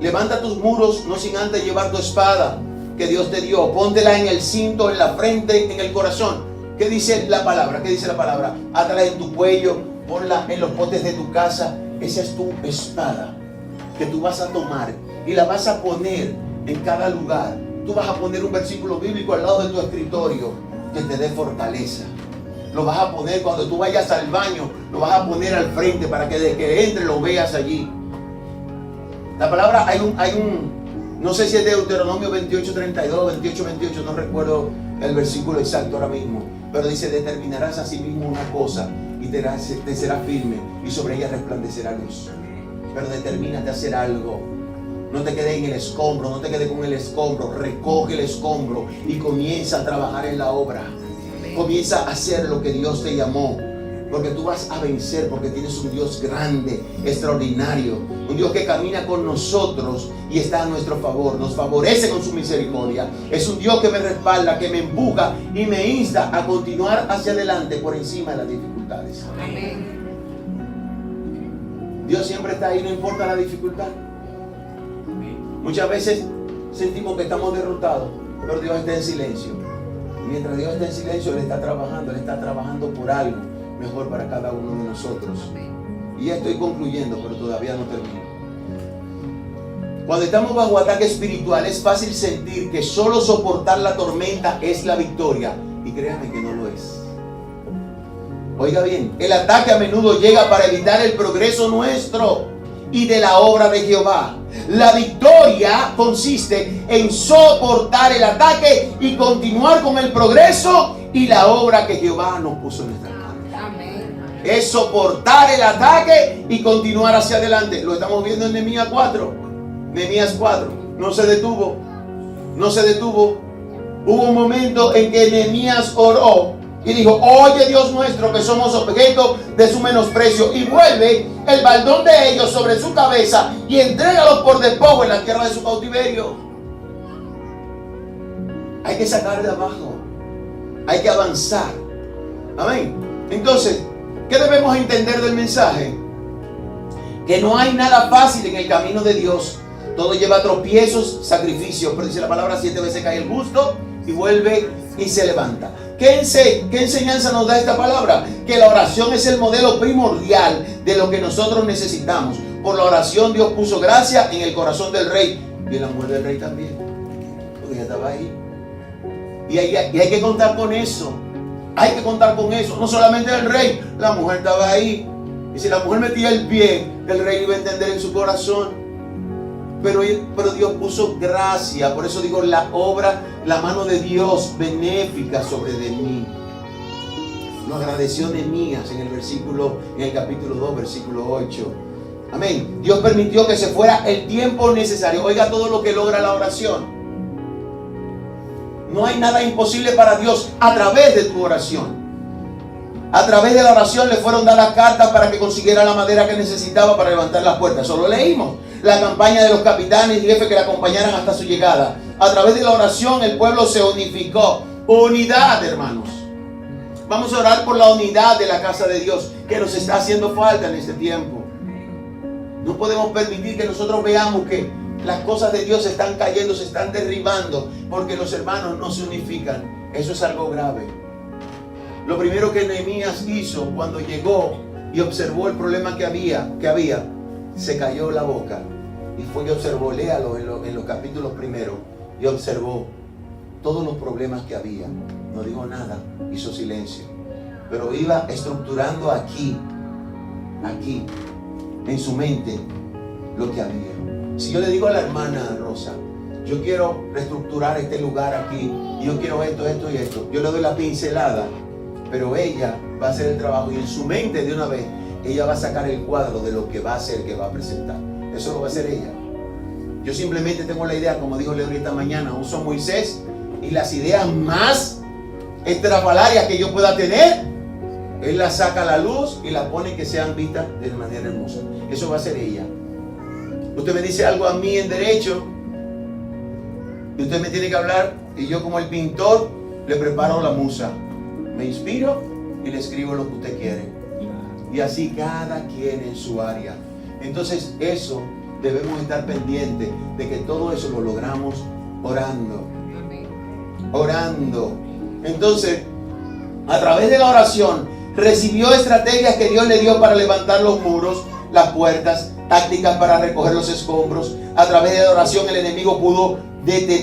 levanta tus muros, no sin antes llevar tu espada que Dios te dio. Póntela en el cinto, en la frente, en el corazón. ¿Qué dice la palabra? ¿Qué dice la palabra? Átala en tu cuello, ponla en los potes de tu casa. Esa es tu espada que tú vas a tomar y la vas a poner en cada lugar. Tú vas a poner un versículo bíblico al lado de tu escritorio que te dé fortaleza. Lo vas a poner cuando tú vayas al baño, lo vas a poner al frente para que desde que entre lo veas allí. La palabra, hay un no sé si es de Deuteronomio 28:32, 28:28, no recuerdo el versículo exacto ahora mismo, pero dice: determinarás a sí mismo una cosa y te será firme y sobre ella resplandecerá luz. Pero determínate a hacer algo. No te quedes en el escombro, no te quedes con el escombro. Recoge el escombro y comienza a trabajar en la obra. Comienza a hacer lo que Dios te llamó, porque tú vas a vencer, porque tienes un Dios grande, extraordinario, un Dios que camina con nosotros y está a nuestro favor, nos favorece con su misericordia. Es un Dios que me respalda, que me empuja y me insta a continuar hacia adelante por encima de las dificultades. Amén. Dios siempre está ahí, no importa la dificultad. Muchas veces sentimos que estamos derrotados, pero Dios está en silencio. Mientras Dios está en silencio, Él está trabajando por algo mejor para cada uno de nosotros. Y ya estoy concluyendo, pero todavía no termino. Cuando estamos bajo ataque espiritual, es fácil sentir que solo soportar la tormenta es la victoria. Y créanme que no lo es. Oiga bien, el ataque a menudo llega para evitar el progreso nuestro y de la obra de Jehová. La victoria consiste en soportar el ataque y continuar con el progreso y la obra que Jehová nos puso en nuestras manos. Es soportar el ataque y continuar hacia adelante. Lo estamos viendo en Nehemías 4. Nehemías 4. No se detuvo. Hubo un momento en que Nehemías oró y dijo: oye, Dios nuestro, que somos objeto de su menosprecio, y vuelve el baldón de ellos sobre su cabeza y entrégalos por despojo en la tierra de su cautiverio. Hay que sacar de abajo. Hay que avanzar. Amén. Entonces, ¿qué debemos entender del mensaje? Que no hay nada fácil en el camino de Dios. Todo lleva tropiezos, sacrificios. Pero dice la palabra: 7 veces cae el justo, y vuelve y se levanta. ¿Qué enseñanza nos da esta palabra? Que la oración es el modelo primordial de lo que nosotros necesitamos. Por la oración Dios puso gracia en el corazón del rey y en la mujer del rey también, porque ella estaba ahí. Y hay que contar con eso. Hay que contar con eso. No solamente el rey, la mujer estaba ahí. Y si la mujer metía el pie, el rey iba a entender en su corazón. Pero Dios puso gracia. Por eso digo, la obra, la mano de Dios benéfica sobre de mí. Lo agradeció Nehemías en el capítulo 2, versículo 8. Amén. Dios permitió que se fuera el tiempo necesario. Oiga todo lo que logra la oración. No hay nada imposible para Dios a través de tu oración. A través de la oración le fueron dadas cartas para que consiguiera la madera que necesitaba para levantar las puertas. Solo leímos la campaña de los capitanes y jefes que le acompañaran hasta su llegada. A través de la oración el pueblo se unificó. Unidad, hermanos. Vamos a orar por la unidad de la casa de Dios, que nos está haciendo falta en este tiempo. No podemos permitir que nosotros veamos que las cosas de Dios se están cayendo, se están derribando, porque los hermanos no se unifican. Eso es algo grave. Lo primero que Nehemías hizo cuando llegó y observó el problema que había, se cayó la boca y fue y observó, léalo en los capítulos primeros, y observó todos los problemas que había. No dijo nada, hizo silencio, pero iba estructurando aquí, en su mente, lo que había. Si yo le digo a la hermana Rosa, yo quiero reestructurar este lugar aquí, y yo quiero esto y esto, yo le doy la pincelada, pero ella va a hacer el trabajo y en su mente de una vez, ella va a sacar el cuadro de lo que va a hacer, que va a presentar. Eso lo va a hacer ella. Yo simplemente tengo la idea, como dijo Leonel esta mañana, uso Moisés y las ideas más estrafalarias que yo pueda tener, él las saca a la luz y las pone que sean vistas de manera hermosa. Eso va a hacer ella. Usted me dice algo a mí en derecho y usted me tiene que hablar, y yo como el pintor le preparo la musa, me inspiro y le escribo lo que usted quiere, y así cada quien en su área. Entonces eso debemos estar pendientes de que todo eso lo logramos orando. Entonces, a través de la oración recibió estrategias que Dios le dio para levantar los muros, las puertas, tácticas para recoger los escombros. A través de la oración el enemigo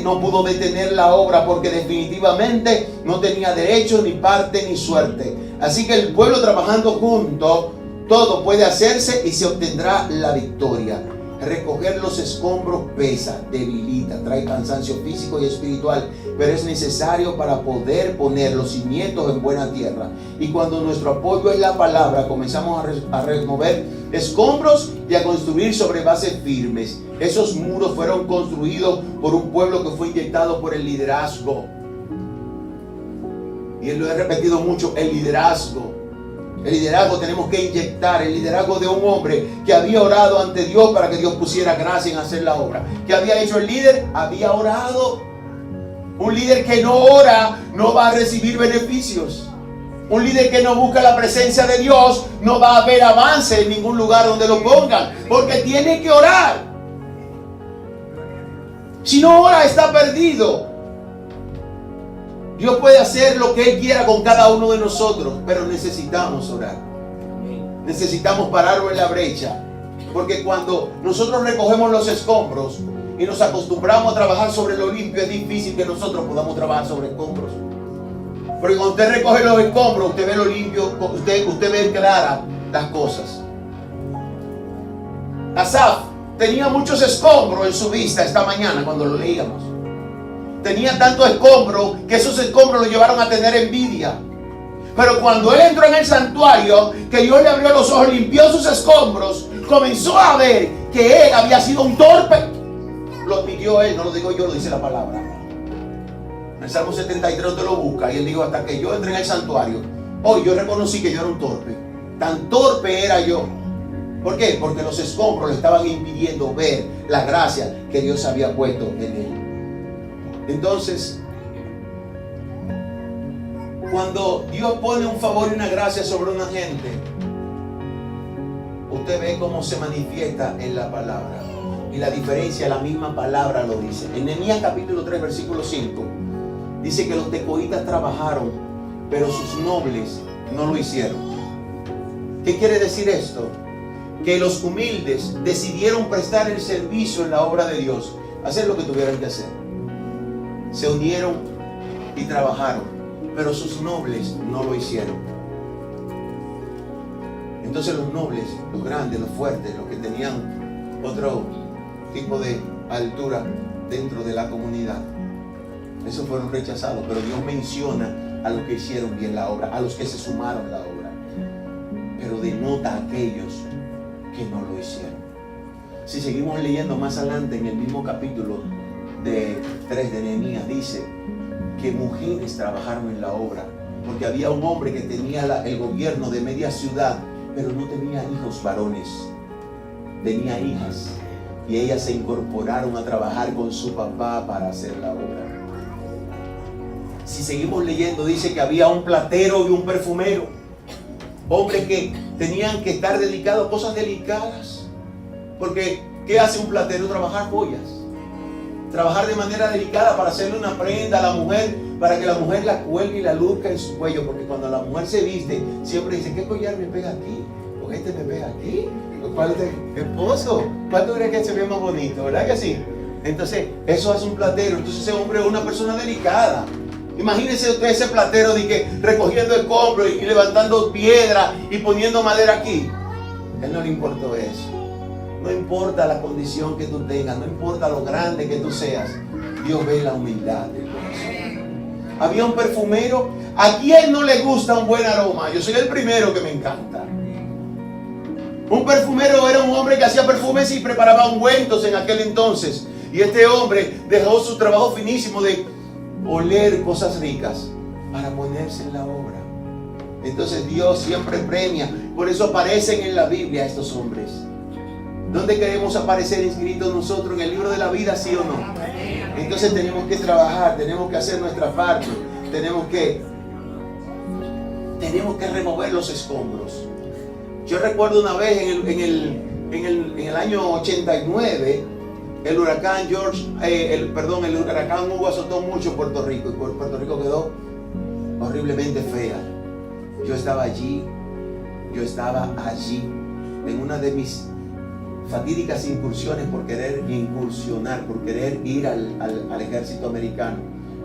no pudo detener la obra, porque definitivamente no tenía derecho, ni parte, ni suerte. Así que el pueblo trabajando junto, todo puede hacerse y se obtendrá la victoria. Recoger los escombros pesa, debilita, trae cansancio físico y espiritual, pero es necesario para poder poner los cimientos en buena tierra. Y cuando nuestro apoyo es la palabra, comenzamos a remover escombros y a construir sobre bases firmes. Esos muros fueron construidos por un pueblo que fue inyectado por el liderazgo. Y lo he repetido mucho, el liderazgo. El liderazgo tenemos que inyectar, el liderazgo de un hombre que había orado ante Dios para que Dios pusiera gracia en hacer la obra. ¿Qué había hecho el líder? Había orado. Un líder que no ora no va a recibir beneficios. Un líder que no busca la presencia de Dios no va a haber avance en ningún lugar donde lo pongan, porque tiene que orar. Si no ora, está perdido. Dios puede hacer lo que Él quiera con cada uno de nosotros, pero necesitamos orar. Necesitamos pararlo en la brecha, porque cuando nosotros recogemos los escombros y nos acostumbramos a trabajar sobre lo limpio, es difícil que nosotros podamos trabajar sobre escombros. Porque cuando usted recoge los escombros, usted ve lo limpio, usted ve claras las cosas. Asaf tenía muchos escombros en su vista esta mañana cuando lo leíamos. Tenía tanto escombro que esos escombros lo llevaron a tener envidia. Pero cuando él entró en el santuario, que Dios le abrió los ojos, limpió sus escombros, comenzó a ver que él había sido un torpe. Lo admitió él, no lo digo yo, lo dice la palabra. En el Salmo 73 usted lo busca y él dijo: hasta que yo entré en el santuario, hoy yo reconocí que yo era un torpe. Tan torpe era yo. ¿Por qué? Porque los escombros le estaban impidiendo ver la gracia que Dios había puesto en él. Entonces, cuando Dios pone un favor y una gracia sobre una gente, usted ve cómo se manifiesta en la palabra. Y la diferencia, la misma palabra lo dice. En Nehemías capítulo 3, versículo 5, Dice que los tecoitas trabajaron, pero sus nobles no lo hicieron. ¿Qué quiere decir esto? Que los humildes decidieron prestar el servicio en la obra de Dios, hacer lo que tuvieran que hacer. Se unieron y trabajaron, pero sus nobles no lo hicieron. Entonces los nobles, los grandes, los fuertes, los que tenían otro tipo de altura dentro de la comunidad, esos fueron rechazados. Pero Dios menciona a los que hicieron bien la obra, a los que se sumaron a la obra, pero denota a aquellos que no lo hicieron. Si seguimos leyendo más adelante en el mismo capítulo de 3 de Nehemías, dice que mujeres trabajaron en la obra, porque había un hombre que tenía el gobierno de media ciudad, pero no tenía hijos varones, tenía hijas, y ellas se incorporaron a trabajar con su papá para hacer la obra. Si seguimos leyendo, dice que había un platero y un perfumero, hombres que tenían que estar dedicados a cosas delicadas. Porque ¿qué hace un platero? Trabajar joyas, trabajar de manera delicada para hacerle una prenda a la mujer, para que la mujer la cuelgue y la luzca en su cuello. Porque cuando la mujer se viste, siempre dice: ¿qué collar me pega aquí? ¿O este me pega aquí? ¿Cuál es esposo? ¿Cuál tú crees que se ve más bonito? ¿Verdad que sí? Entonces eso hace un platero. Entonces ese hombre es una persona delicada. Imagínense usted ese platero de que recogiendo escombros y levantando piedra y poniendo madera aquí. A él no le importó eso. No importa la condición que tú tengas, no importa lo grande que tú seas, Dios ve la humildad del corazón. Había un perfumero. ¿A quién no le gusta un buen aroma? Yo soy el primero que me encanta. Un perfumero era un hombre que hacía perfumes y preparaba ungüentos en aquel entonces. Y este hombre dejó su trabajo finísimo de oler cosas ricas para ponerse en la obra. Entonces Dios siempre premia. Por eso aparecen en la Biblia estos hombres. ¿Dónde queremos aparecer inscritos nosotros? ¿En el libro de la vida, sí o no? Entonces tenemos que trabajar, tenemos que hacer nuestra parte, tenemos que remover los escombros. Yo recuerdo una vez en el año 89, el huracán el huracán Hugo azotó mucho Puerto Rico, y Puerto Rico quedó horriblemente fea. Yo estaba allí en una de mis fatídicas incursiones por querer ir al ejército americano.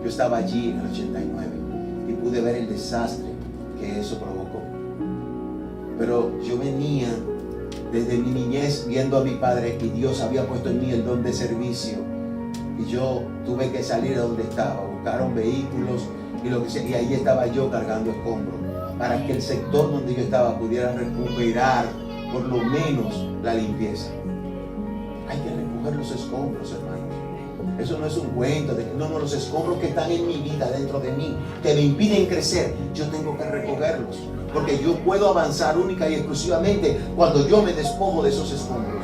Yo estaba allí en el 89 y pude ver el desastre que eso provocó. Pero yo venía desde mi niñez viendo a mi padre, y Dios había puesto en mí el don de servicio, y yo tuve que salir de donde estaba. Buscaron vehículos y lo que sea, y ahí estaba yo cargando escombros para que el sector donde yo estaba pudiera recuperar por lo menos la limpieza. Hay que recoger los escombros, hermanos. Eso no es un cuento. No, los escombros que están en mi vida, dentro de mí, que me impiden crecer, yo tengo que recogerlos. Porque yo puedo avanzar única y exclusivamente cuando yo me despojo de esos escombros.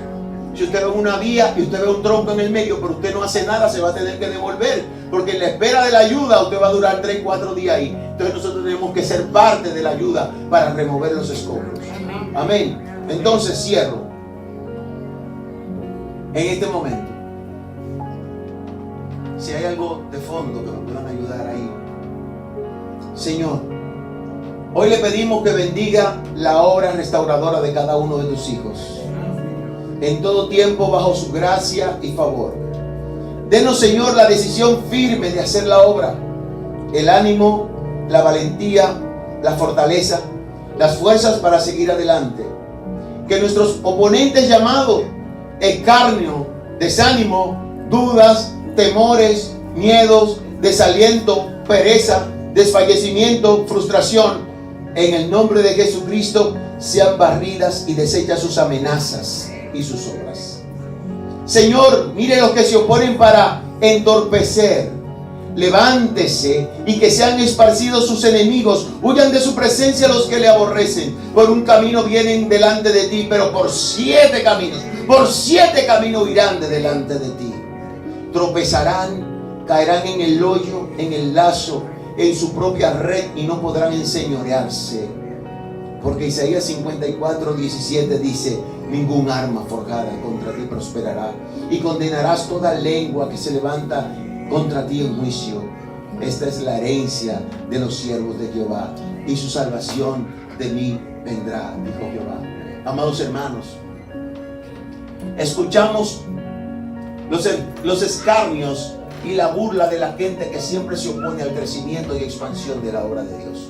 Si usted ve una vía y usted ve un tronco en el medio, pero usted no hace nada, se va a tener que devolver. Porque en la espera de la ayuda usted va a durar 3-4 días ahí. Entonces nosotros tenemos que ser parte de la ayuda para remover los escombros. Amén. Entonces cierro en este momento. Si hay algo de fondo que nos puedan ayudar ahí. Señor, hoy le pedimos que bendiga la obra restauradora de cada uno de tus hijos. En todo tiempo bajo su gracia y favor. Denos, Señor, la decisión firme de hacer la obra. El ánimo, la valentía, la fortaleza, las fuerzas para seguir adelante. Que nuestros oponentes llamados escarnio, desánimo, dudas, temores, miedos, desaliento, pereza, desfallecimiento, frustración, en el nombre de Jesucristo sean barridas y deshechas sus amenazas y sus obras. Señor, mire los que se oponen para entorpecer. Levántese y que sean esparcidos sus enemigos. Huyan de su presencia los que le aborrecen. Por un camino vienen delante de ti, pero por 7 caminos irán de delante de ti. Tropezarán, caerán en el hoyo, en el lazo, en su propia red, y no podrán enseñorearse. Porque Isaías 54:17 dice: ningún arma forjada contra ti prosperará, y condenarás toda lengua que se levanta contra ti en juicio. esta es la herencia de los siervos de Jehová, y su salvación de mí vendrá, dijo Jehová. Amados hermanos, escuchamos los escarnios y la burla de la gente que siempre se opone al crecimiento y expansión de la obra de Dios.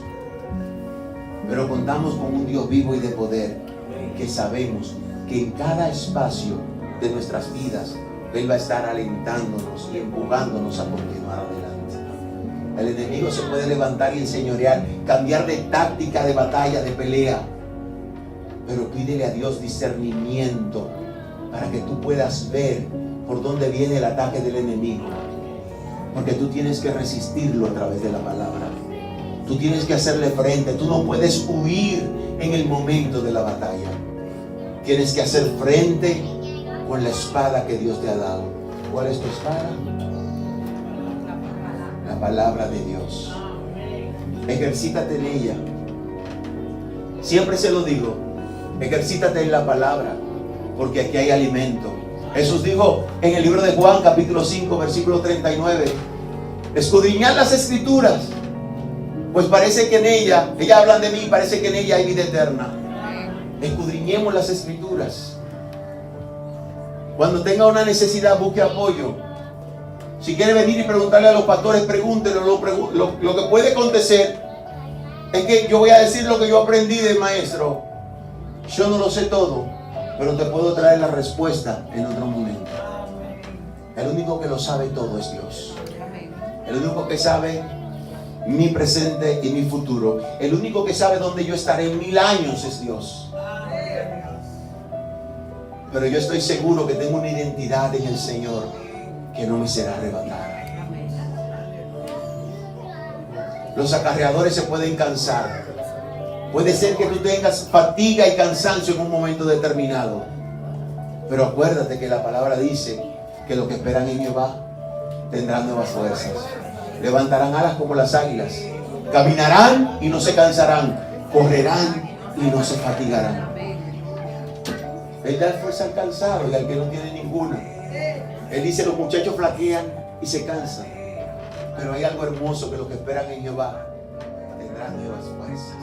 Pero contamos con un Dios vivo y de poder, que sabemos que en cada espacio de nuestras vidas Él va a estar alentándonos y empujándonos a continuar adelante. El enemigo se puede levantar y enseñorear, cambiar de táctica, de batalla, de pelea, pero pídele a Dios discernimiento para que tú puedas ver por dónde viene el ataque del enemigo, porque tú tienes que resistirlo a través de la palabra. Tú tienes que hacerle frente. Tú no puedes huir en el momento de la batalla. Tienes que hacer frente con la espada que Dios te ha dado. ¿Cuál es tu espada? La palabra de Dios. Ejercítate en ella. Siempre se lo digo, ejercítate en la palabra, porque aquí hay alimento. Jesús dijo en el libro de Juan capítulo 5 versículo 39, escudriñad las escrituras, pues parece que en ellas hablan de mí, parece que en ella hay vida eterna. Escudriñemos las escrituras. Cuando tenga una necesidad, busque apoyo. Si quiere venir y preguntarle a los pastores, pregúntelo. Lo que puede acontecer es que yo voy a decir lo que yo aprendí del maestro. Yo no lo sé todo, pero te puedo traer la respuesta en otro momento. El único que lo sabe todo es Dios. El único que sabe mi presente y mi futuro. El único que sabe dónde yo estaré en 1000 años es Dios. Pero yo estoy seguro que tengo una identidad en el Señor que no me será arrebatada. Los acarreadores se pueden cansar. Puede ser que tú tengas fatiga y cansancio en un momento determinado, pero acuérdate que la palabra dice que los que esperan en Jehová tendrán nuevas fuerzas. Levantarán alas como las águilas. Caminarán y no se cansarán. Correrán y no se fatigarán. Él da fuerza al cansado y al que no tiene ninguna. Él dice, los muchachos flaquean y se cansan, pero hay algo hermoso, que los que esperan en Jehová tendrán nuevas fuerzas.